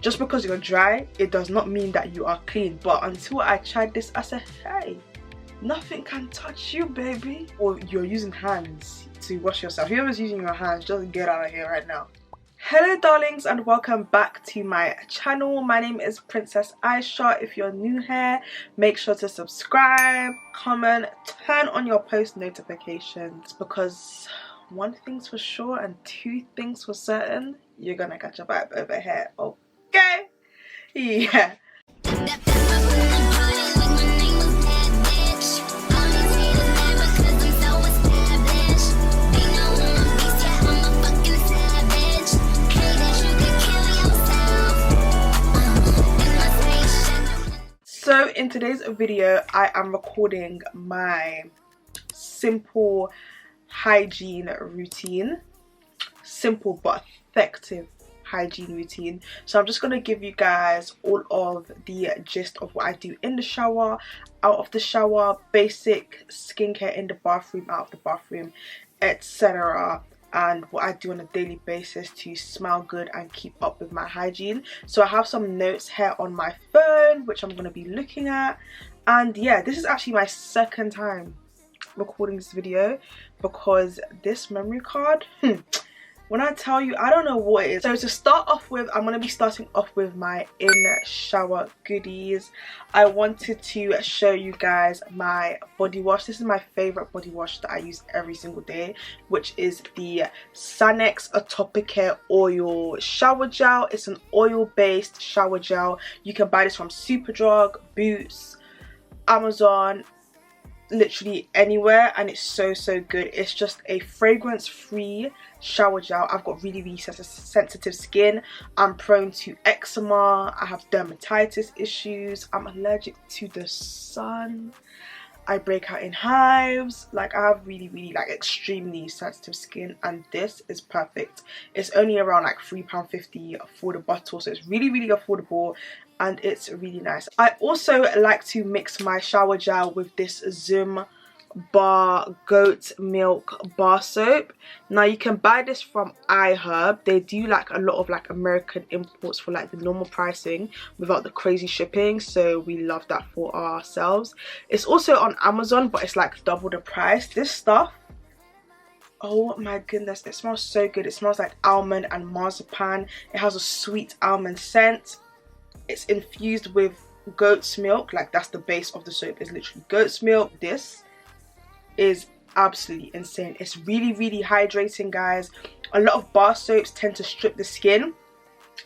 Just because you're dry, it does not mean that you are clean. But until I tried this, I said, hey, nothing can touch you, baby. Or you're using hands to wash yourself. Whoever's using your hands, just get out of here right now. Hello darlings, and welcome back to my channel. My name is Princess Ayisha. If you're new here, make sure to subscribe, comment, turn on your post notifications, because one thing's for sure and two things for certain, you're gonna catch a vibe over here, okay? Yeah. So in today's video, I am recording my simple hygiene routine. Simple but effective hygiene routine. So I'm just going to give you guys all of the gist of what I do in the shower, out of the shower, basic skincare in the bathroom, out of the bathroom, etc. and what I do on a daily basis to smell good and keep up with my hygiene. So I have some notes here on my phone which I'm going to be looking at, and yeah, this is actually my second time recording this video because this memory card, when I tell you, I don't know what it is. So to start off with, I'm going to be starting off with my in-shower goodies. I wanted to show you guys my body wash. This is my favorite body wash that I use every single day, which is the Sanex Atopic Oil Shower Gel. It's an oil-based shower gel. You can buy this from Superdrug, Boots, Amazon, literally anywhere, and it's so good. It's just a fragrance free shower gel. I've got really sensitive skin. I'm prone to eczema, I have dermatitis issues, I'm allergic to the sun, I break out in hives. Like, I have really like extremely sensitive skin, and this is perfect. It's only around like £3.50 for the bottle, so it's really affordable and it's really nice. I also like to mix my shower gel with this Zoom Bar goat milk bar soap. Now you can buy this from iHerb. They do like a lot of like American imports for like the normal pricing without the crazy shipping, so we love that for ourselves. It's also on Amazon, but it's like double the price. This stuff, oh my goodness, it smells so good. It smells like almond and marzipan. It has a sweet almond scent. It's infused with goat's milk. Like, that's the base of the soap, is literally goat's milk. This is absolutely insane. It's really hydrating, guys. A lot of bar soaps tend to strip the skin.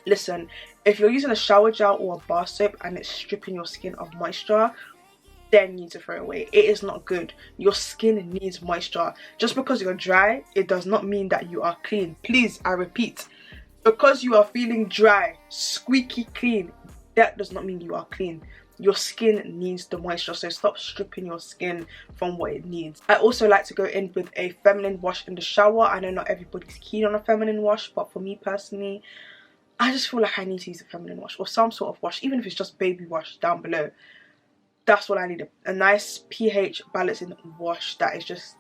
Listen, if you're using a shower gel or a bar soap and it's stripping your skin of moisture, then you need to throw it away. It is not good. Your skin needs moisture. Just because you're dry, it does not mean that you are clean. Please, I repeat, because you are feeling dry, squeaky clean, that does not mean you are clean. Your skin needs the moisture, so stop stripping your skin from what it needs. I also like to go in with a feminine wash in the shower. I know not everybody's keen on a feminine wash, but for me personally, I just feel like I need to use a feminine wash or some sort of wash, even if it's just baby wash down below. That's what I need, a nice pH balancing wash that is just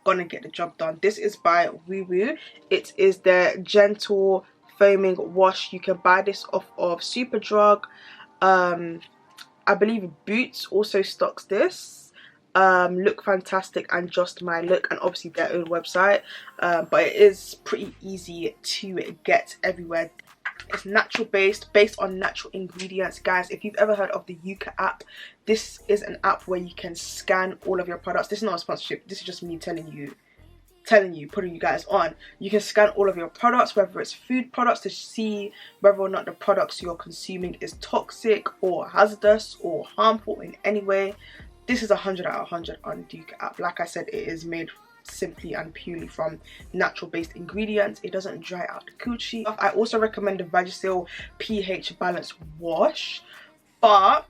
gonna get the job done. This is by Woo Woo. It is the gentle foaming wash. You can buy this off of Superdrug. I believe Boots also stocks this. Look Fantastic and Just My Look, and obviously their own website, but it is pretty easy to get everywhere. It's natural based on natural ingredients, guys. If you've ever heard of the Yuka app, this is an app where you can scan all of your products. This is not a sponsorship, this is just me telling you, putting you guys on. You can scan all of your products, whether it's food products, to see whether or not the products you're consuming is toxic or hazardous or harmful in any way. This is 100 out of 100 on the Yuka app. Like I said, it is made simply and purely from natural based ingredients. It doesn't dry out the coochie. I also recommend the Vagisil pH Balance Wash, but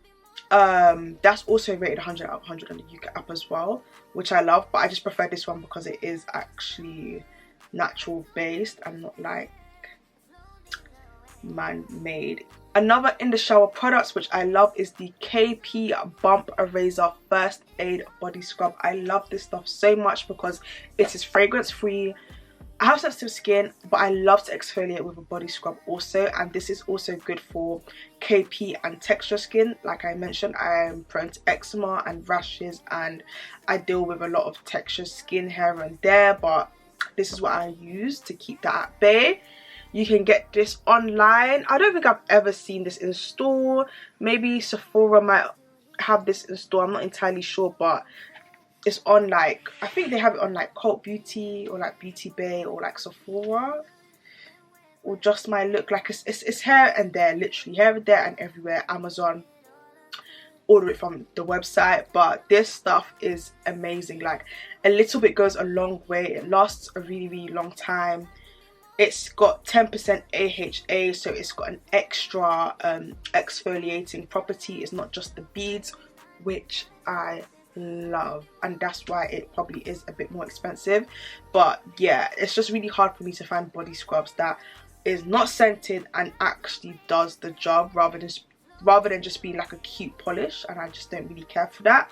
that's also rated 100 out of 100 on the Yuka app as well, which I love, but I just prefer this one because it is actually natural based and not like man-made. Another in the shower products which I love is the KP Bump Eraser First Aid Body Scrub. I love this stuff so much because it is fragrance free. I have sensitive skin, but I love to exfoliate with a body scrub also, and this is also good for KP and texture skin. Like I mentioned, I am prone to eczema and rashes, and I deal with a lot of texture skin here and there, but this is what I use to keep that at bay. You can get this online. I don't think I've ever seen this in store. Maybe Sephora might have this in store, I'm not entirely sure, but it's on, like, I think they have it on like Cult Beauty or like Beauty Bay or like Sephora or Just My Look. Like it's here and there, literally here and there and everywhere. Amazon, order it from the website. But this stuff is amazing. Like, a little bit goes a long way. It lasts a really long time. It's got 10% AHA, so it's got an extra exfoliating property. It's not just the beads, which I love, and that's why it probably is a bit more expensive. But yeah, it's just really hard for me to find body scrubs that is not scented and actually does the job, rather than just being like a cute polish, and I just don't really care for that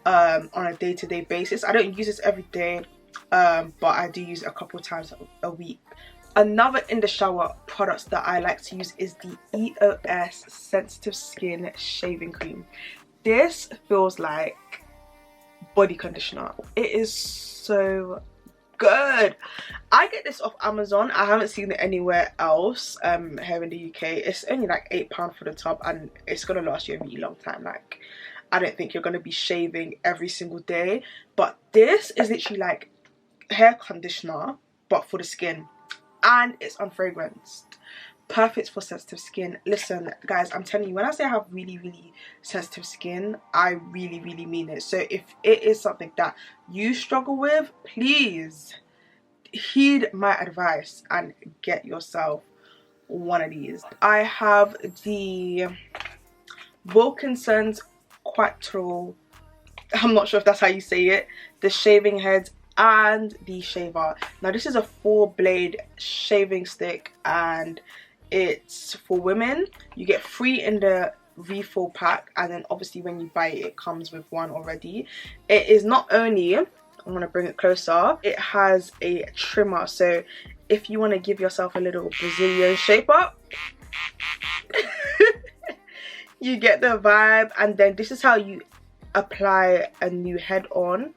on a day-to-day basis. I don't use this every day, but I do use it a couple of times a week. Another in the shower products that I like to use is the EOS Sensitive Skin Shaving Cream. This feels like body conditioner. It is so good. I get this off Amazon. I haven't seen it anywhere else here in the UK. It's only like £8 for the tub, and it's gonna last you a really long time. Like, I don't think you're gonna be shaving every single day, but this is literally like hair conditioner but for the skin, and it's unfragranced. Perfect for sensitive skin. Listen guys, I'm telling you, when I say I have really sensitive skin, I really mean it. So if it is something that you struggle with, please heed my advice and get yourself one of these. I have the Wilkinson's Quattro, I'm not sure if that's how you say it, the shaving heads and the shaver. Now this is a 4-blade shaving stick, and it's for women. You get 3 in the refill pack, and then obviously when you buy it, it comes with 1 already. It is not only, I'm going to bring it closer, it has a trimmer, so if you want to give yourself a little Brazilian shape up you get the vibe. And then this is how you apply a new head on,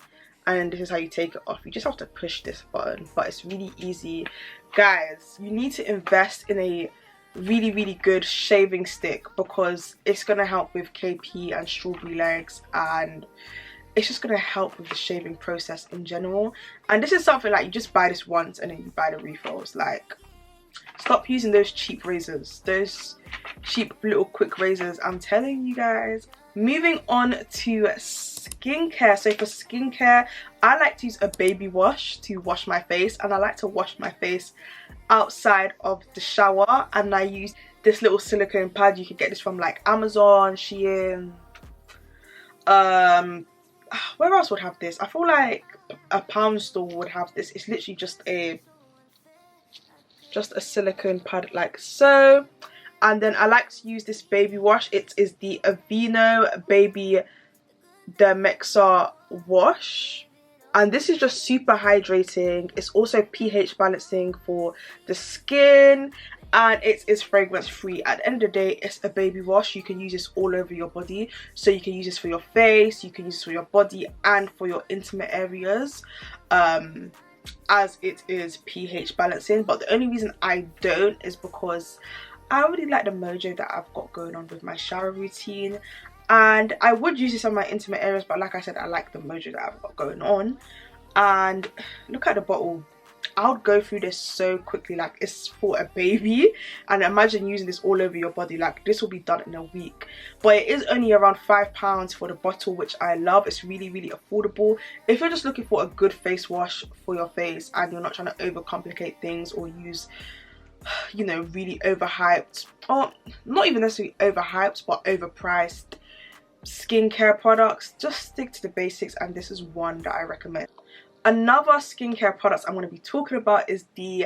and this is how you take it off. You just have to push this button, but it's really easy. Guys, you need to invest in a really good shaving stick, because it's gonna help with KP and strawberry legs, and it's just gonna help with the shaving process in general. And this is something like, you just buy this once and then you buy the refills. Like, stop using those cheap razors, those cheap little quick razors, I'm telling you guys. Moving on to skincare. So for skincare, I like to use a baby wash to wash my face, and I like to wash my face outside of the shower, and I use this little silicone pad. You can get this from like Amazon, Shein, where else would have this? I feel like a pound store would have this. It's literally just a silicone pad like so. And then I like to use this baby wash. It is the Aveeno Baby Demexa wash, and this is just super hydrating. It's also pH balancing for the skin, and it is fragrance free. At the end of the day, it's a baby wash. You can use this all over your body, so you can use this for your face, you can use this for your body and for your intimate areas, as it is pH balancing. But the only reason I don't is because I really like the mojo that I've got going on with my shower routine, and I would use this on my intimate areas, but like I said, I like the mojo that I've got going on. And look at the bottle. I would go through this so quickly. Like, it's for a baby, and imagine using this all over your body. Like, this will be done in a week. But it is only around £5 for the bottle, which I love. It's really affordable. If you're just looking for a good face wash for your face and you're not trying to overcomplicate things or use, you know, really overhyped, or not even necessarily overhyped, but overpriced skincare products, just stick to the basics, and this is one that I recommend. Another skincare product I'm going to be talking about is the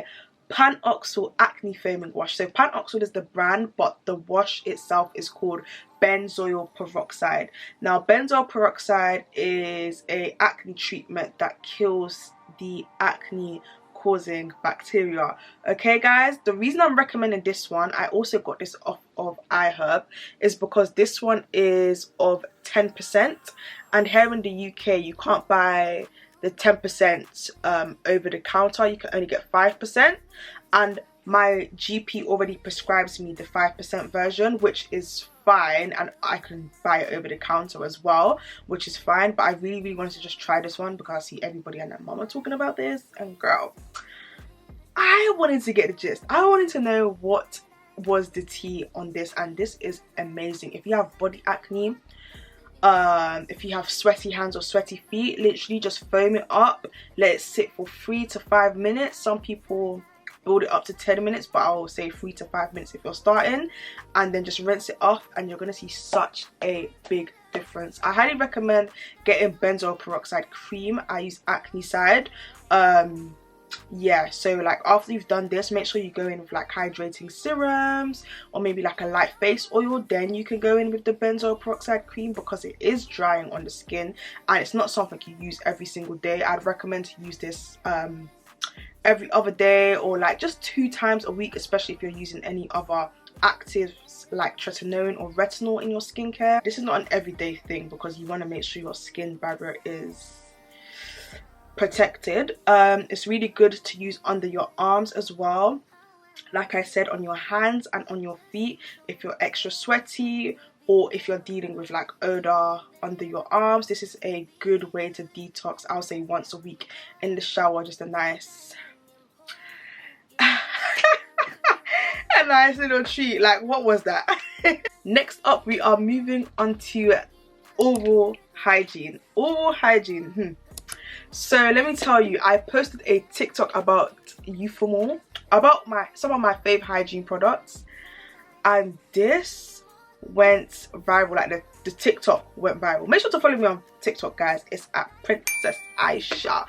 Panoxyl Acne Foaming Wash. So Panoxyl is the brand, but the wash itself is called benzoyl peroxide. Now, benzoyl peroxide is a acne treatment that kills the acne causing bacteria. Okay guys, the reason I'm recommending this one, I also got this off of iHerb, is because this one is of 10%, and here in the UK you can't buy the 10% over the counter, you can only get 5%, and my GP already prescribes me the 5% version, which is fine, and I can buy it over the counter as well, which is fine. But I really wanted to just try this one because I see everybody and their mama talking about this, and girl, I wanted to get the gist. I wanted to know what was the tea on this, and this is amazing. If you have body acne, if you have sweaty hands or sweaty feet, literally just foam it up, let it sit for 3 to 5 minutes. Some people build it up to 10 minutes, but I will say 3 to 5 minutes if you're starting, and then just rinse it off, and you're gonna see such a big difference. I highly recommend getting benzoyl peroxide cream. I use Acne Side. Yeah, so like after you've done this, make sure you go in with like hydrating serums or maybe like a light face oil, then you can go in with the benzoyl peroxide cream, because it is drying on the skin and it's not something you use every single day. I'd recommend to use this every other day, or like just 2 times a week, especially if you're using any other actives like tretinoin or retinol in your skincare. This is not an everyday thing because you want to make sure your skin barrier is protected. It's really good to use under your arms as well, like I said, on your hands and on your feet if you're extra sweaty, or if you're dealing with like odor under your arms. This is a good way to detox. I'll say once a week in the shower, just a nice a nice little treat. Like, what was that? Next up, we are moving on to oral hygiene. Oral hygiene. So let me tell you, I posted a TikTok about Euthymol, about some of my fave hygiene products, and this went viral. Like the TikTok went viral. Make sure to follow me on TikTok, guys. It's at Princess Ayisha.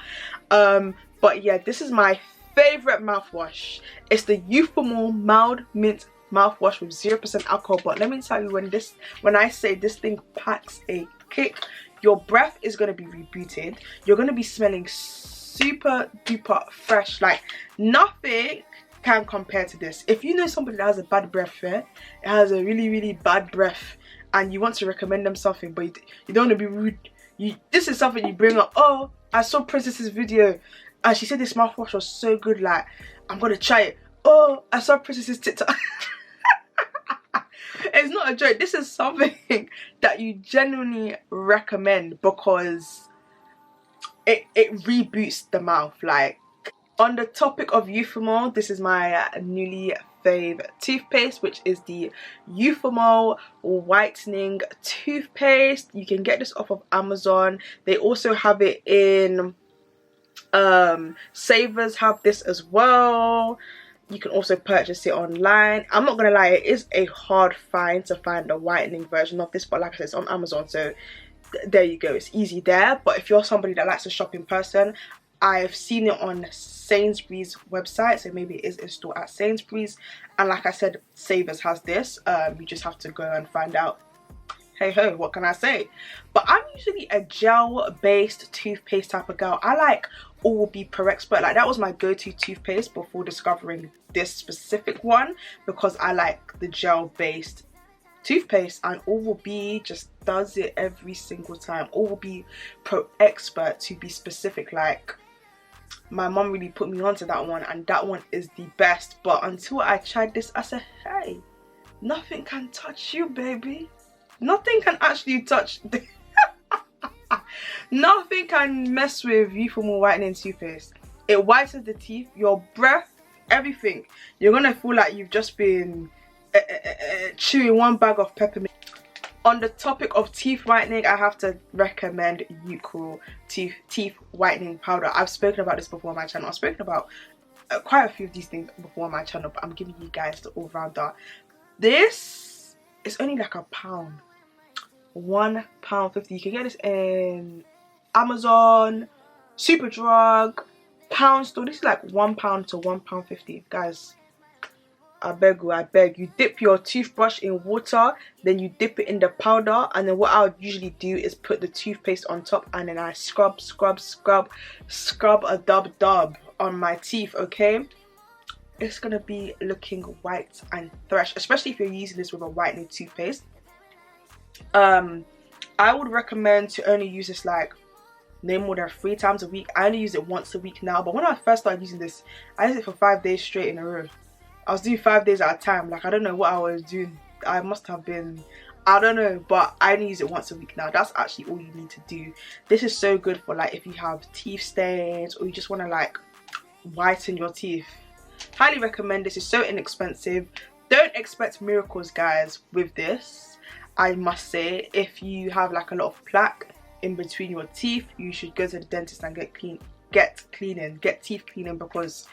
But yeah, this is my favorite mouthwash. It's the Euthymol Mild Mint mouthwash with 0% alcohol. But let me tell you, when I say this thing packs a kick, your breath is going to be rebooted. You're going to be smelling super duper fresh. Like, nothing can compare to this. If you know somebody that has a bad breath, it has a really bad breath, and you want to recommend them something, but you don't want to be rude, this is something you bring up. Oh, I saw Princess's video and she said this mouthwash was so good, like, I'm gonna try it. Oh, I saw Princess's TikTok. It's not a joke. This is something that you genuinely recommend because it reboots the mouth. Like, on the topic of Euthymol, this is my newly fave toothpaste, which is the Euthymol Whitening toothpaste. You can get this off of Amazon. They also have it in Savers have this as well. You can also purchase it online. I'm not gonna lie, it is a hard find to find a whitening version of this, but like I said, it's on Amazon, so there you go, it's easy there. But if you're somebody that likes to shop in person, I've seen it on Sainsbury's website, so maybe it is in store at Sainsbury's, and like I said, Savers has this. You just have to go and find out. Hey ho, what can I say? But I'm usually a gel based toothpaste type of girl. I like Oral-B Pro Expert. Like, that was my go-to toothpaste before discovering this specific one, because I like the gel based toothpaste, and Oral-B just does it every single time. Oral-B Pro Expert, to be specific. Like, my mom really put me onto that one, and that one is the best. But until I tried this, I said, hey, nothing can touch you, baby. Nothing can actually touch nothing can mess with Euthymol whitening toothpaste. It whitens the teeth, your breath, everything. You're gonna feel like you've just been chewing one bag of peppermint. On the topic of teeth whitening, I have to recommend Euthymol teeth whitening powder. I've spoken about this before on my channel. I've spoken about quite a few of these things before on my channel, but I'm giving you guys the all-rounder. This is only like £1, £1.50. You can get this in Amazon, Superdrug, Pound Store. This is like £1 to £1.50. Guys, I beg you, dip your toothbrush in water, then you dip it in the powder, and then what I would usually do is put the toothpaste on top, and then I scrub a dub. on my teeth, okay, it's gonna be looking white and fresh, especially if you're using this with a whitening toothpaste. I would recommend to only use this like no more than 3 times a week. I only use it once a week now, but when I first started using this, I used it for 5 days straight in a row. I was doing 5 days at a time. Like, I don't know what I was doing. I must have been, I don't know, but I only use it once a week now. That's actually all you need to do. This is so good for like if you have teeth stains or you just want to like whiten your teeth. Highly recommend this. It's so inexpensive. Don't expect miracles, guys, with this. I must say, if you have like a lot of plaque in between your teeth, you should go to the dentist and get teeth cleaning, because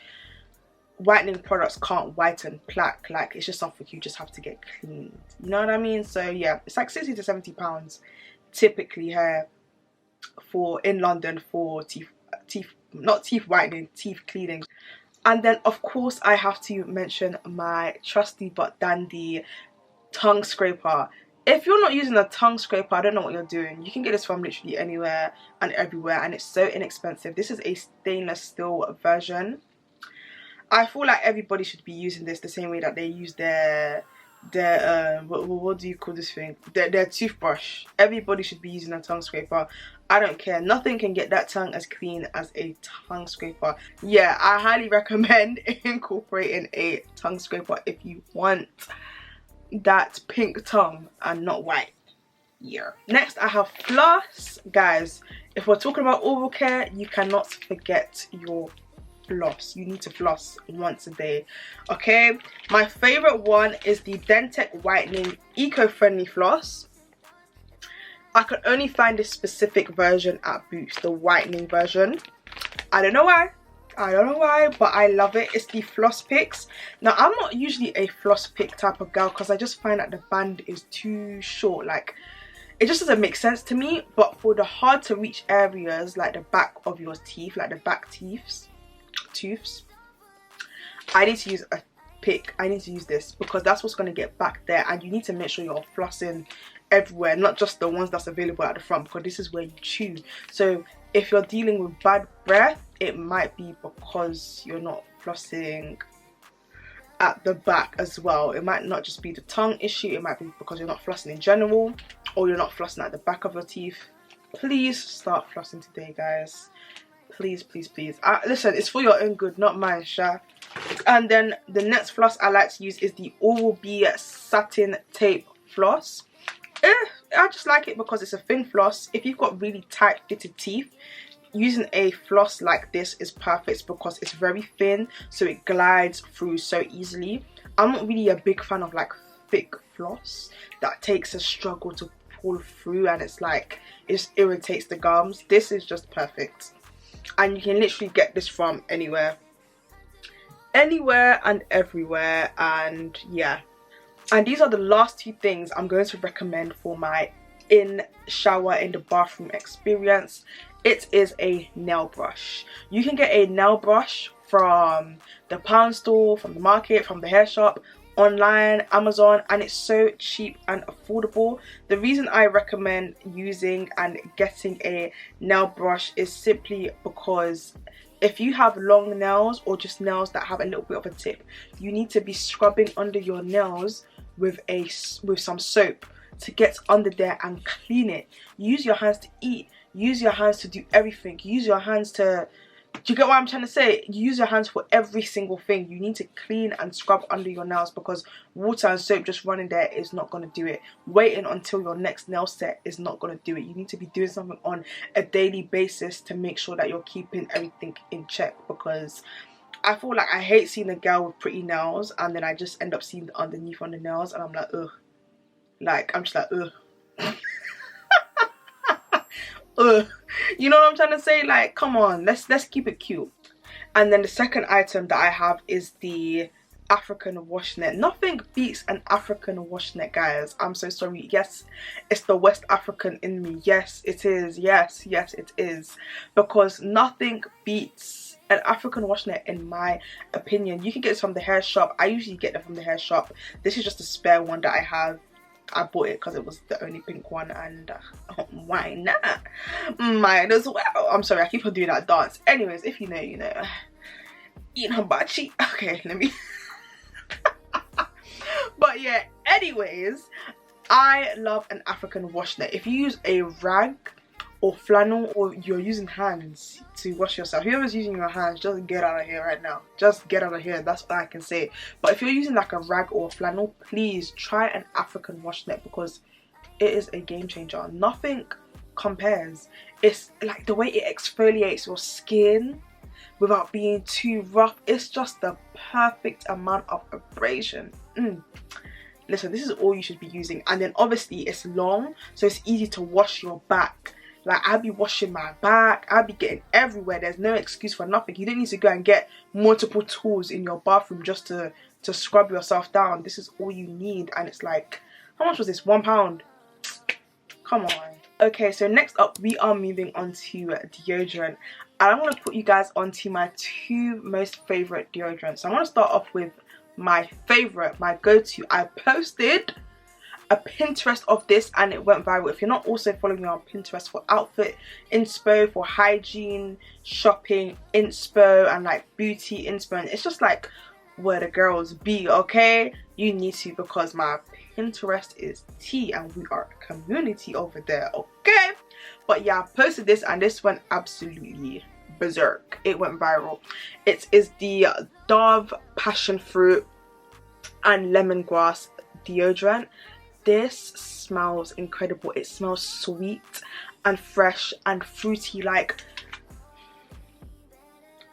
whitening products can't whiten plaque. Like, it's just something you just have to get cleaned, you know what I mean? So yeah, it's like 60 to 70 pounds typically here for in London for not teeth whitening, teeth cleaning. And then of course I have to mention my trusty but dandy tongue scraper. If you're not using a tongue scraper, I don't know what you're doing. You can get this from literally anywhere and everywhere, and it's so inexpensive. This is a stainless steel version. I feel like everybody should be using this the same way that they use their what do you call this thing? Their toothbrush. Everybody should be using a tongue scraper. I don't care. Nothing can get that tongue as clean as a tongue scraper. Yeah, I highly recommend incorporating a tongue scraper if you want that pink tongue and not white. Yeah. Next I have floss. Guys, if we're talking about oral care, you cannot forget your floss. You need to floss once a day, okay? My favorite one is the Dentec Whitening Eco-Friendly Floss. I could only find this specific version at Boots, the whitening version. I don't know why, but I love it. It's the Floss Picks. Now, I'm not usually a floss pick type of girl because I just find that the band is too short. Like, it just doesn't make sense to me. But for the hard to reach areas like the back of your teeth, like the back tooths, I need to use a pick. I need to use this because that's what's going to get back there, and you need to make sure you're flossing everywhere, not just the ones that's available at the front, because this is where you chew. So if you're dealing with bad breath, it might be because you're not flossing at the back as well. It might not just be the tongue issue, it might be because you're not flossing in general, or you're not flossing at the back of your teeth. Please start flossing today, guys. Please, please, please. Listen, it's for your own good, not mine, Sha. And then the next floss I like to use is the Oral-B Satin Tape Floss. I just like it because it's a thin floss. If you've got really tight fitted teeth, using a floss like this is perfect because it's very thin, so it glides through so easily. I'm not really a big fan of like thick floss that takes a struggle to pull through, and it's like, it just irritates the gums. This is just perfect, and you can literally get this from anywhere and everywhere. And yeah, and these are the last 2 things I'm going to recommend for my in the bathroom experience. It is a nail brush. You can get a nail brush from the pound store, from the market, from the hair shop, online, Amazon, and it's so cheap and affordable. The reason I recommend using and getting a nail brush is simply because if you have long nails or just nails that have a little bit of a tip, you need to be scrubbing under your nails with some soap to get under there and clean it. Use your hands to eat, use your hands to do everything, use your hands to, do you get what I'm trying to say? Use your hands for every single thing. You need to clean and scrub under your nails because water and soap just running there is not going to do it. Waiting until your next nail set is not going to do it. You need to be doing something on a daily basis to make sure that you're keeping everything in check, because I feel like I hate seeing a girl with pretty nails and then I just end up seeing the underneath on the nails and I'm like, ugh. Like, I'm just like, ugh. Ugh. You know what I'm trying to say? Like, come on, let's keep it cute. And then the second item that I have is the African wash net. Nothing beats an African wash net, guys. I'm so sorry. Yes, it's the West African in me. Yes, it is. Yes, it is. Because nothing beats an African wash net in my opinion. You can get this from the hair shop. I usually get them from the hair shop. This is just a spare one that I have. I bought it because it was the only pink one, and why not? Might as well. I'm sorry, I keep on doing that dance. Anyways, if you know, you know. eating hibachi. Okay, let me but yeah, anyways, I love an African wash net. If you use a rag or flannel, or you're using hands to wash yourself, whoever's using your hands, just get out of here right now. Just get out of here. That's what I can say. But if you're using like a rag or a flannel, please try an African wash net, because it is a game changer. Nothing compares. It's like the way it exfoliates your skin without being too rough. It's just the perfect amount of abrasion. Listen, this is all you should be using. And then obviously it's long, so it's easy to wash your back. Like, I'll be washing my back, I'll be getting everywhere. There's no excuse for nothing. You don't need to go and get multiple tools in your bathroom just to scrub yourself down. This is all you need. And it's like, how much was this? £1? Come on. Okay, so next up we are moving on to deodorant. And I'm going to put you guys onto my two most favourite deodorants. So I'm going to start off with my favourite, my go-to. I posted a Pinterest of this and it went viral. If you're not also following me on Pinterest for outfit inspo, for hygiene, shopping inspo, and like beauty inspo, and it's just like where the girls be, okay? You need to, because my Pinterest is tea and we are a community over there, okay? But yeah, I posted this and this went absolutely berserk. It went viral. It is the Dove passion fruit and lemongrass deodorant. This smells incredible. It smells sweet and fresh and fruity. Like,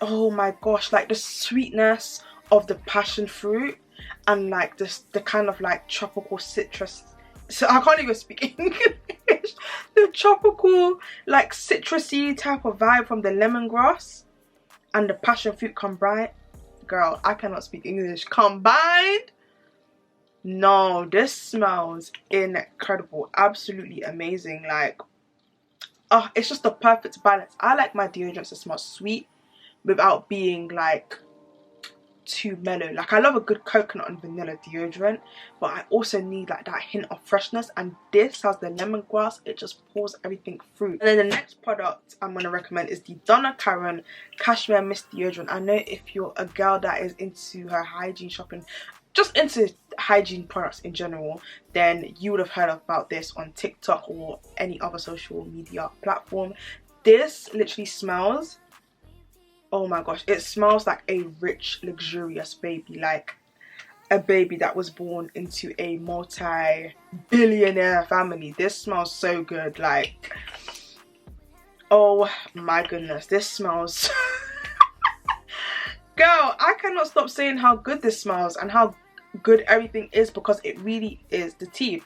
oh my gosh, like the sweetness of the passion fruit and like this, the kind of like tropical citrus. So I can't even speak English. The tropical, like citrusy type of vibe from the lemongrass and the passion fruit combined. Girl, I cannot speak English. Combined. No, this smells incredible. Absolutely amazing. Like, oh, it's just the perfect balance. I like my deodorants to smell sweet without being like too mellow. Like, I love a good coconut and vanilla deodorant, but I also need like that hint of freshness, and this has the lemongrass. It just pours everything through. And then the next product I'm going to recommend is the Donna Karan Cashmere Mist Deodorant. I know if you're a girl that is into her hygiene shopping, just into hygiene products in general, then you would have heard about this on TikTok or any other social media platform. This literally smells, oh my gosh, it smells like a rich, luxurious baby, like a baby that was born into a multi-billionaire family. This smells so good. Like, oh my goodness, this smells girl, I cannot stop saying how good this smells and how good everything is, because it really is the tea.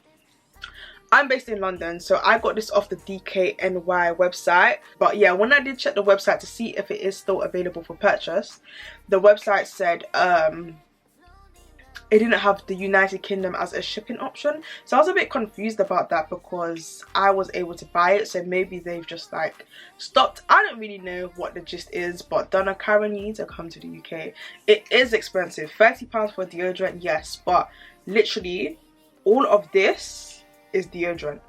I'm based in London, so I got this off the DKNY website. But yeah, when I did check the website to see if it is still available for purchase, the website said it didn't have the United Kingdom as a shipping option. So I was a bit confused about that, because I was able to buy it, so maybe they've just like stopped. I don't really know what the gist is, but Donna Karan, you need to come to the UK. It is expensive, £30 for deodorant, yes, but literally all of this is deodorant.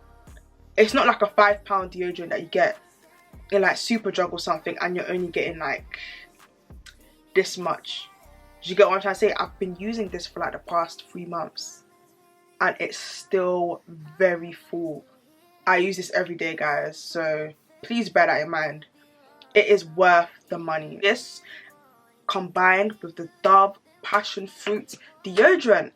It's not like a £5 deodorant that you get in like Superdrug or something and you're only getting like this much. Do you get what I'm trying to say? I've been using this for like the past 3 months and it's still very full. I use this every day, guys, so please bear that in mind. It is worth the money. This combined with the Dove passion fruit deodorant.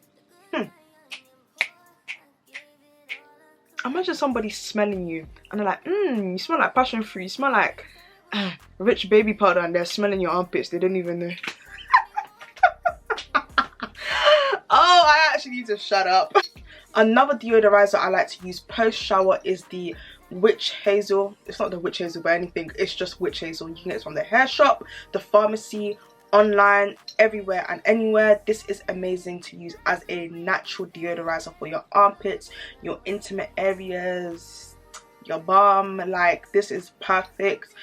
Imagine somebody smelling you and they're like, you smell like passion fruit, you smell like rich baby powder, and they're smelling your armpits. They don't even know. Oh, I actually need to shut up. Another deodorizer I like to use post shower is the Witch Hazel. It's not the Witch Hazel by anything, it's just Witch Hazel. You can get it from the hair shop, the pharmacy, online, everywhere and anywhere. This is amazing to use as a natural deodorizer for your armpits, your intimate areas, your bum. Like, this is perfect.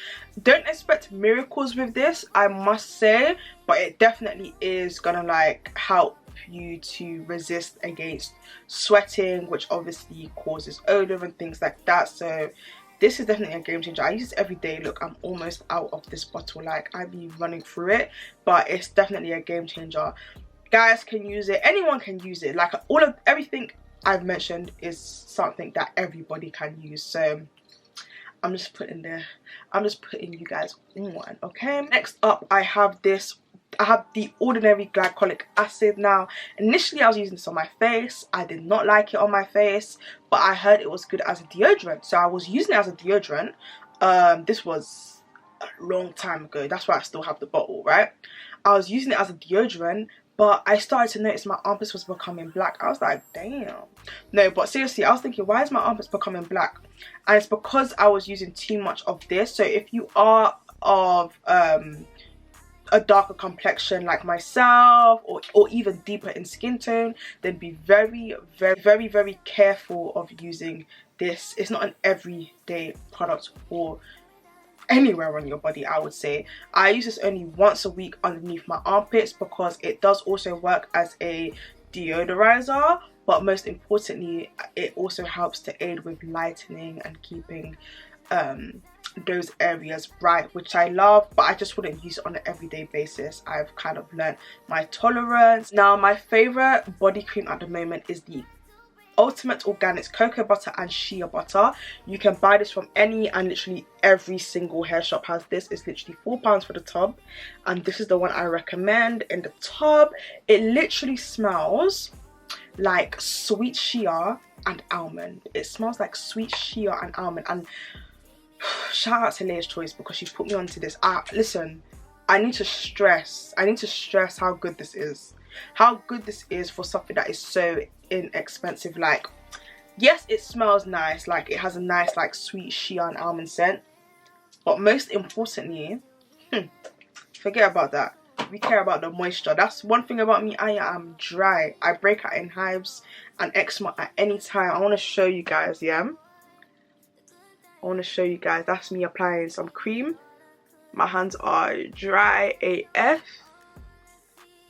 Don't expect miracles with this, I must say, but it definitely is gonna like help you to resist against sweating, which obviously causes odor and things like that. So this is definitely a game changer. I use this every day. Look, I'm almost out of this bottle, like I be running through it, but it's definitely a game changer. Guys can use it, anyone can use it. Like everything I've mentioned is something that everybody can use. So I'm just putting you guys in one. Okay, next up I have the ordinary glycolic acid. Now initially I was using this on my face. I did not like it on my face, but I heard it was good as a deodorant, so I was using it as a deodorant. This was a long time ago, that's why I still have the bottle, right? I was using it as a deodorant, but I started to notice my armpits was becoming black. I was like, damn. No, but seriously, I was thinking, why is my armpits becoming black? And it's because I was using too much of this. So if you are of a darker complexion like myself, or even deeper in skin tone, then be very, very, very, very careful of using this. It's not an everyday product for anywhere on your body, I would say. I use this only once a week underneath my armpits because it does also work as a deodorizer, but most importantly it also helps to aid with lightening and keeping those areas bright, which I love, but I just wouldn't use it on an everyday basis. I've kind of learned my tolerance. Now my favorite body cream at the moment is the Ultimate Organics Cocoa Butter and Shea Butter. You can buy this from any and literally every single hair shop has this. It's literally £4 for the tub, and this is the one I recommend. In the tub, it literally smells like sweet shea and almond. It smells like sweet shea and almond. And shout out to Leia's Choice because she's put me onto this. Listen, I need to stress how good this is. How good this is for something that is so inexpensive. Like, yes, it smells nice, like it has a nice like sweet shea and almond scent, but most importantly, forget about that. We care about the moisture. That's one thing about me. I am dry. I break out in hives and eczema at any time. I want to show you guys. Yeah, I want to show you guys. That's me applying some cream. My hands are dry AF.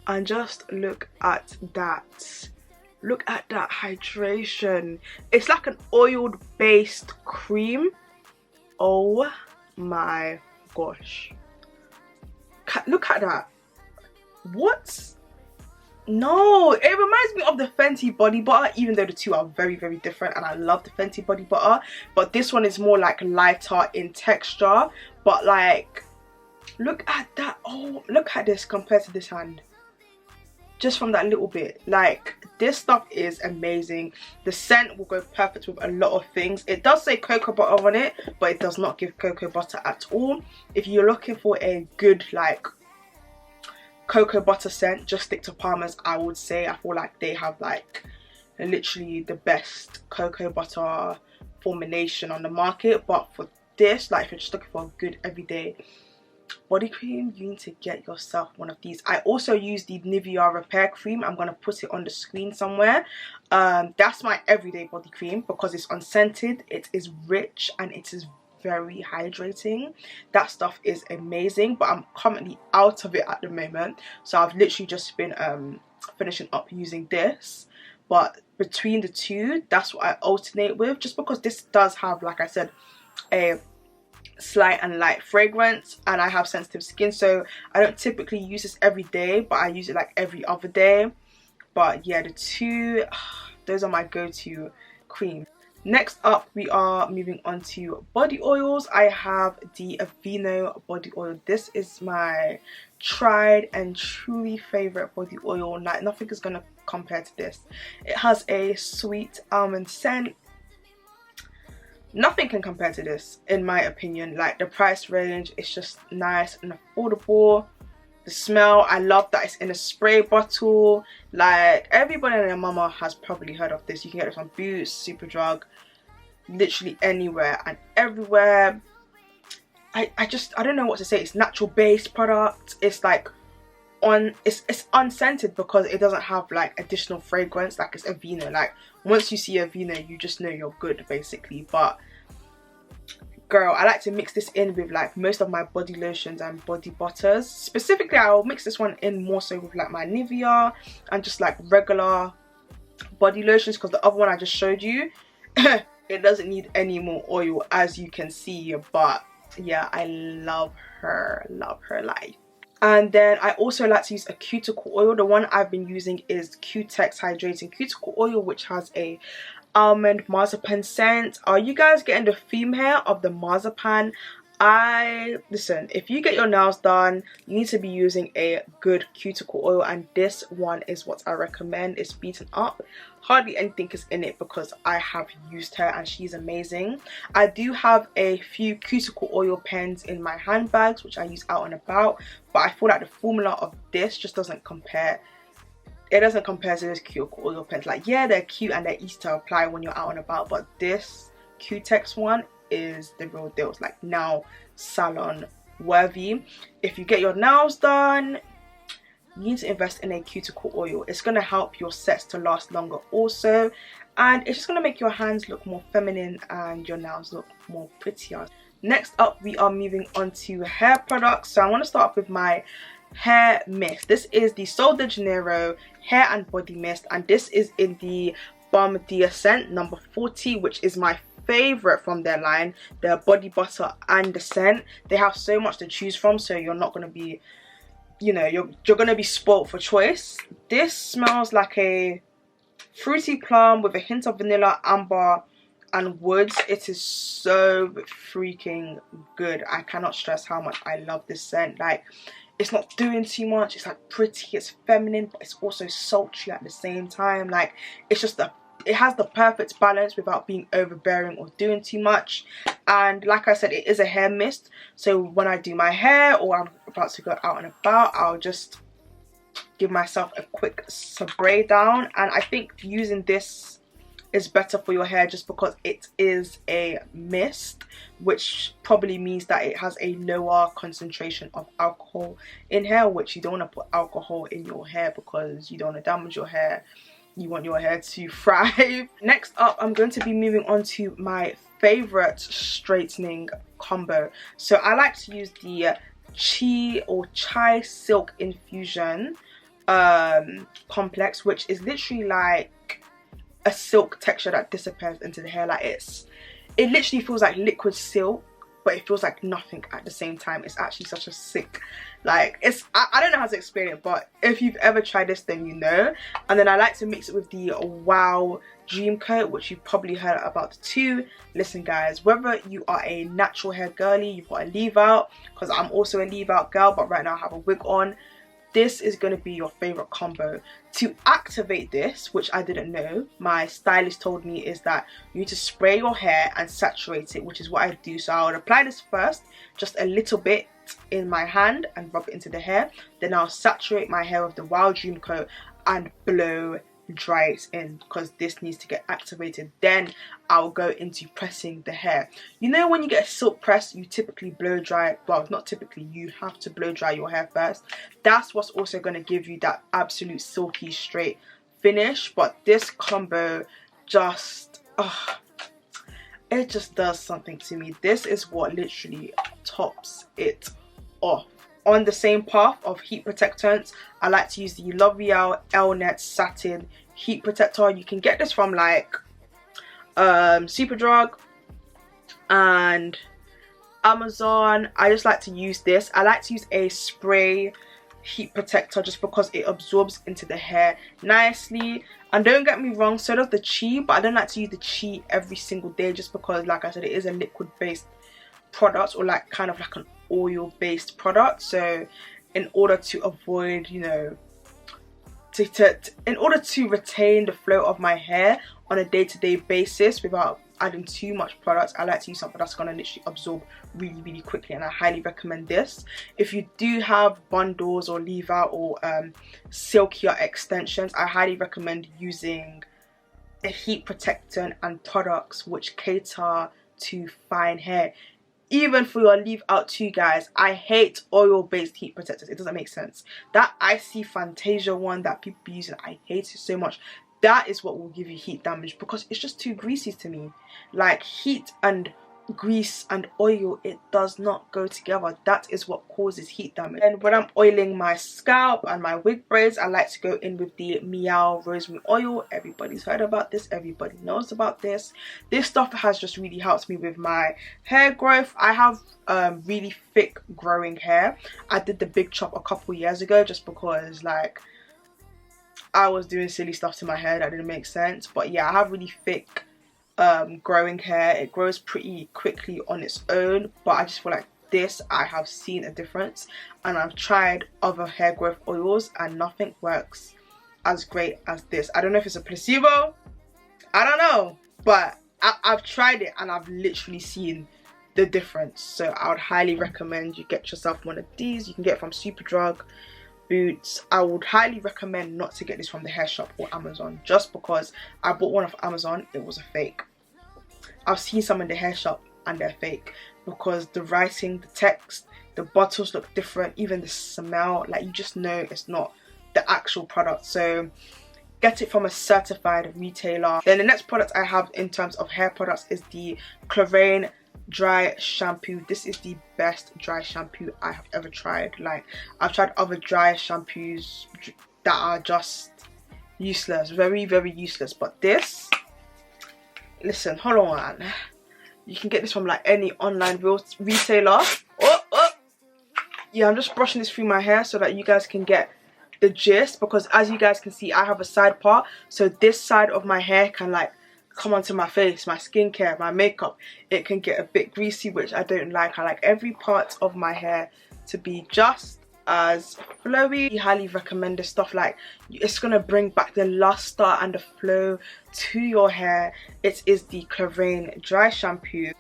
And just look at that. Look at that hydration. It's like an oiled based cream. Oh my gosh. Look at that. What? No, it reminds me of the Fenty body butter, even though the two are very, very different, and I love the Fenty body butter, but this one is more like lighter in texture. But like, look at that. Oh, look at this compared to this hand. Just from that little bit, like, this stuff is amazing. The scent will go perfect with a lot of things. It does say cocoa butter on it, but it does not give cocoa butter at all. If you're looking for a good like cocoa butter scent, just stick to Palmer's, I would say. I feel like they have like literally the best cocoa butter formulation on the market. But for this, like, if you're just looking for a good everyday body cream, you need to get yourself one of these. I also use the Nivea repair cream. I'm gonna put it on the screen somewhere. That's my everyday body cream because it's unscented, it is rich, and it is very hydrating. That stuff is amazing, but I'm currently out of it at the moment, so I've literally just been finishing up using this. But between the two, that's what I alternate with, just because this does have, like I said, a slight and light fragrance, and I have sensitive skin, so I don't typically use this every day, but I use it like every other day. But yeah, the two, those are my go-to creams. Next up, we are moving on to body oils. I have the Euthymol body oil. This is my tried and truly favorite body oil. Like, nothing is gonna compare to this. It has a sweet almond scent. Nothing can compare to this, in my opinion. Like, the price range is just nice and affordable. The smell, I love that it's in a spray bottle. Like, everybody and their mama has probably heard of this. You can get this on Boots, Superdrug, literally anywhere and everywhere. I don't know what to say. It's natural based product. It's like it's unscented because it doesn't have like additional fragrance. Like, it's Euthymol. Like, once you see Euthymol, you just know you're good, basically. But girl, I like to mix this in with like most of my body lotions and body butters. Specifically, I'll mix this one in more so with like my Nivea and just like regular body lotions, because the other one I just showed you it doesn't need any more oil, as you can see. But yeah, I love her life. And then I also like to use a cuticle oil. The one I've been using is Cutex Hydrating Cuticle Oil, which has a almond marzipan scent. Are you guys getting the theme here of the marzipan? Listen, if you get your nails done, you need to be using a good cuticle oil, and this one is what I recommend. It's beaten up, hardly anything is in it because I have used her and she's amazing. I do have a few cuticle oil pens in my handbags which I use out and about, but I feel like the formula of this just doesn't compare. It doesn't compare to those cuticle oil pens. Like, yeah, they're cute and they're easy to apply when you're out and about, but this Cutex one is the real deal. It's like nail salon worthy. If you get your nails done, you need to invest in a cuticle oil. It's going to help your sets to last longer also, and it's just going to make your hands look more feminine and your nails look more prettier. Next up, we are moving on to hair products. So I want to start off with my hair mist. This is the Sol de Janeiro hair and body mist, and this is in the Bondi scent number 40, which is my favorite from their line, the body butter and the scent. They have so much to choose from, so you're not going to be, you know, you're going to be spoilt for choice. This smells like a fruity plum with a hint of vanilla, amber and woods. It is so freaking good. I cannot stress how much I love this scent. Like, it's not doing too much. It's like pretty, it's feminine, but it's also sultry at the same time. Like, it's just it has the perfect balance without being overbearing or doing too much. And like I said, it is a hair mist, so when I do my hair or I'm about to go out and about, I'll just give myself a quick spray down. And I think using this is better for your hair just because it is a mist, which probably means that it has a lower concentration of alcohol in hair, which you don't want to put alcohol in your hair because you don't want to damage your hair. You want your hair to thrive. Next up, I'm going to be moving on to my favorite straightening combo. So I like to use the Chai Silk Infusion complex, which is literally like a silk texture that disappears into the hair. Like, it literally feels like liquid silk, but it feels like nothing at the same time. It's actually such a sick, like, I don't know how to explain it, but if you've ever tried this, then you know. And then I like to mix it with the Wow Dream Coat, which you've probably heard about too. Listen guys, whether you are a natural hair girly, you've got a leave out, because I'm also a leave out girl, but right now I have a wig on, this is going to be your favorite combo. To activate this, which I didn't know, my stylist told me, is that you need to spray your hair and saturate it, which is what I do. So I would apply this first, just a little bit in my hand and rub it into the hair. Then I'll saturate my hair with the Wild Dream Coat and blow dry it in, because this needs to get activated. Then I'll go into pressing the hair. You know, when you get a silk press, you typically blow dry, well, not typically, you have to blow dry your hair first. That's what's also going to give you that absolute silky straight finish. But this combo just it just does something to me. This is what literally tops it off. On the same path of heat protectants, I like to use the L'Oreal Elnet Satin Heat Protector. You can get this from like Superdrug and Amazon. I just like to use this. I like to use a spray heat protector just because it absorbs into the hair nicely. And don't get me wrong, so does the Chi, but I don't like to use the Chi every single day just because, like I said, it is a liquid based product, or like kind of like an oil based product. So in order to avoid, you know, in order to retain the flow of my hair on a day-to-day basis without adding too much product, I like to use something that's going to literally absorb really quickly, and I highly recommend this. If you do have bundles or leave out or silkier extensions, I highly recommend using a heat protectant and products which cater to fine hair. Even for your leave out too, guys, I hate oil based heat protectors. It doesn't make sense. That Icy Fantasia one that people be using, I hate it so much. That is what will give you heat damage because it's just too greasy to me. Like, heat and grease and oil, it does not go together. That is what causes heat damage. And when I'm oiling my scalp and my wig braids, I like to go in with the Meow rosemary oil. Everybody's heard about this, everybody knows about this. This stuff has just really helped me with my hair growth. I have really thick growing hair. I did the big chop a couple years ago just because like I was doing silly stuff to my hair that didn't make sense. But yeah, I have really thick growing hair. It grows pretty quickly on its own, but I just feel like this, I have seen a difference, and I've tried other hair growth oils and nothing works as great as this. I don't know if it's a placebo, I don't know, but I've tried it and I've literally seen the difference. So I would highly recommend you get yourself one of these. You can get it from Superdrug, Boots. I would highly recommend not to get this from the hair shop or Amazon, just because I bought one off Amazon, it was a fake. I've seen some in the hair shop and they're fake because the writing, the text, the bottles look different, even the smell, like you just know it's not the actual product. So get it from a certified retailer. Then the next product I have in terms of hair products is the Clarins dry shampoo. This is the best dry shampoo I have ever tried. Like, I've tried other dry shampoos that are just useless, very useless, but this, listen, hold on, you can get this from like any online retailer. Yeah, I'm just brushing this through my hair so that you guys can get the gist, because as you guys can see, I have a side part, so this side of my hair can like come onto my face, my skincare, my makeup. It can get a bit greasy, which I don't like. I like every part of my hair to be just as flowy. I highly recommend this stuff. Like, it's gonna bring back the luster and the flow to your hair. It is the Clarins dry shampoo.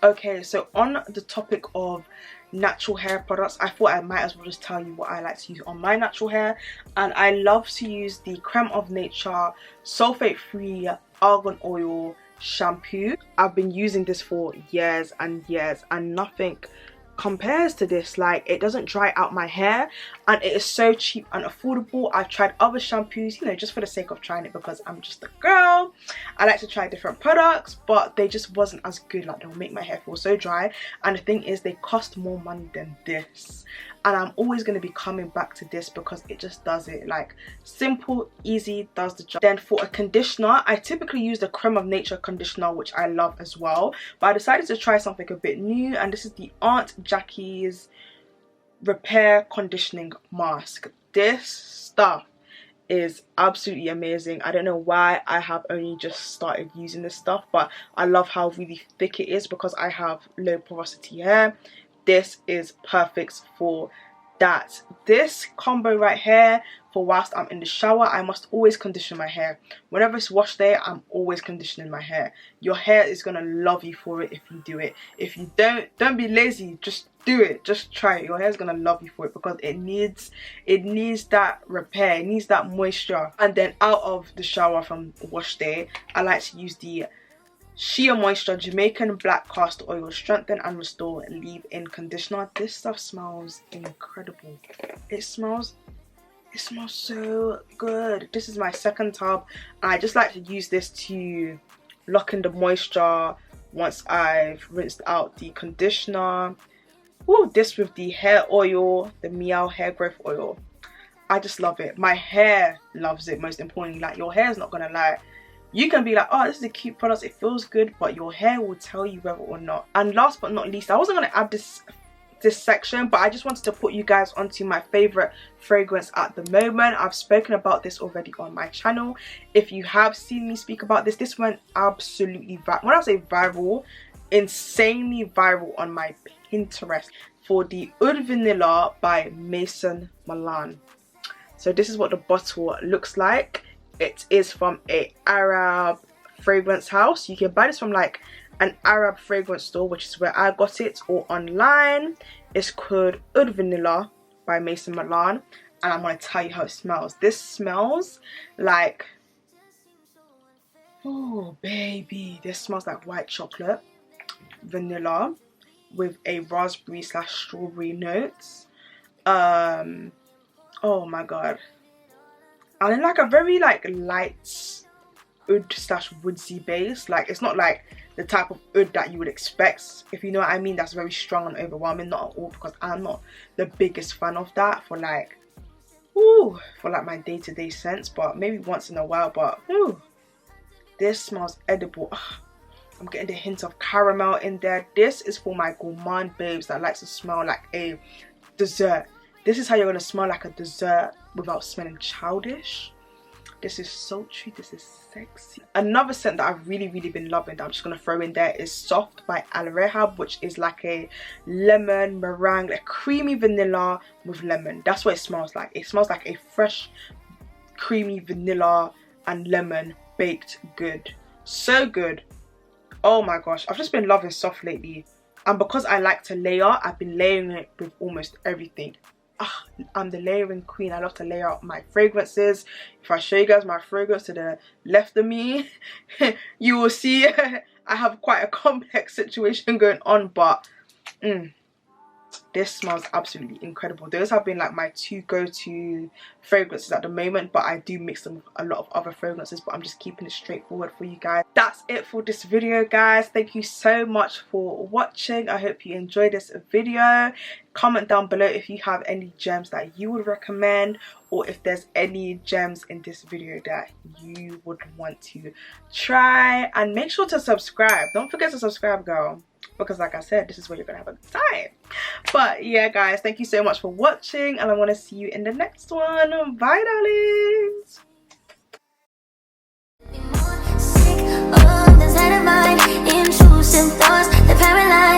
Okay, so on the topic of natural hair products, I thought I might as well just tell you what I like to use on my natural hair. And I love to use the Creme of Nature sulfate free argan oil shampoo. I've been using this for years and years and nothing compares to this. Like, it doesn't dry out my hair and it is so cheap and affordable. I've tried other shampoos, you know, just for the sake of trying it, because I'm just a girl. I like to try different products, but they just wasn't as good. Like, they'll make my hair feel so dry, and the thing is, they cost more money than this, and I'm always going to be coming back to this because it just does it. Like, simple, easy, does the job. Then for a conditioner, I typically use the Creme of Nature conditioner, which I love as well, but I decided to try something a bit new, and this is the Aunt Jackie's Repair Conditioning Mask. This stuff is absolutely amazing. I don't know why I have only just started using this stuff, but I love how really thick it is because I have low porosity hair. This is perfect for that. This combo right here, for whilst I'm in the shower, I must always condition my hair. Whenever it's wash day, I'm always conditioning my hair. Your hair is gonna love you for it if you do it. If you don't be lazy, just do it, just try it. Your hair is gonna love you for it because it needs that repair, it needs that moisture. And then out of the shower from wash day, I like to use the Shea Moisture Jamaican Black Castor Oil Strengthen and Restore Leave-In Conditioner. This stuff smells incredible. It smells so good. This is my second tub, and I just like to use this to lock in the moisture once I've rinsed out the conditioner. Ooh, this with the hair oil, the Meow hair growth oil. I just love it. My hair loves it, most importantly. Like, your hair is not gonna lie. You can be like, oh, this is a cute product, it feels good, but your hair will tell you whether or not. And last but not least, I wasn't going to add this section, but I just wanted to put you guys onto my favorite fragrance at the moment. I've spoken about this already on my channel. If you have seen me speak about this went absolutely viral. When I say viral, insanely viral on my Pinterest, for the Oud Vanilla by Maison Milan. So this is what the bottle looks like. It is from a Arab fragrance house. You can buy this from like an Arab fragrance store, which is where I got it, or online. It's called Oud Vanilla by Maison Milan, and I'm going to tell you how it smells. This smells like, oh baby, this smells like white chocolate, vanilla with a raspberry / strawberry notes. Oh my god. And in like a very like light oud slash woodsy base. Like, it's not like the type of oud that you would expect, if you know what I mean. That's very strong and overwhelming. Not at all, because I'm not the biggest fan of that for like, ooh, for like my day-to-day scents, but maybe once in a while. But ooh, this smells edible. Ugh, I'm getting the hint of caramel in there. This is for my gourmand babes that likes to smell like a dessert. This is how you're gonna smell like a dessert without smelling childish. This is sultry, this is sexy. Another scent that I've really been loving that I'm just gonna throw in there is Soft by Ayisha, which is like a lemon meringue, like creamy vanilla with lemon. That's what it smells like. It smells like a fresh, creamy vanilla and lemon baked good. So good. Oh my gosh, I've just been loving Soft lately. And because I like to layer, I've been layering it with almost everything. I'm the layering queen. I love to layer up my fragrances. If I show you guys my fragrance to the left of me, you will see I have quite a complex situation going on, but this smells absolutely incredible. Those have been like my two go-to fragrances at the moment, but I do mix them with a lot of other fragrances, but I'm just keeping it straightforward for you guys. That's it for this video, guys. Thank you so much for watching. I hope you enjoyed this video. Comment down below if you have any gems that you would recommend, or if there's any gems in this video that you would want to try. And make sure to subscribe. Don't forget to subscribe, girl, because like I said, this is where you're gonna have a good time. But yeah, guys, thank you so much for watching, and I want to see you in the next one. Bye, darlings. Intrusive thoughts that paralyze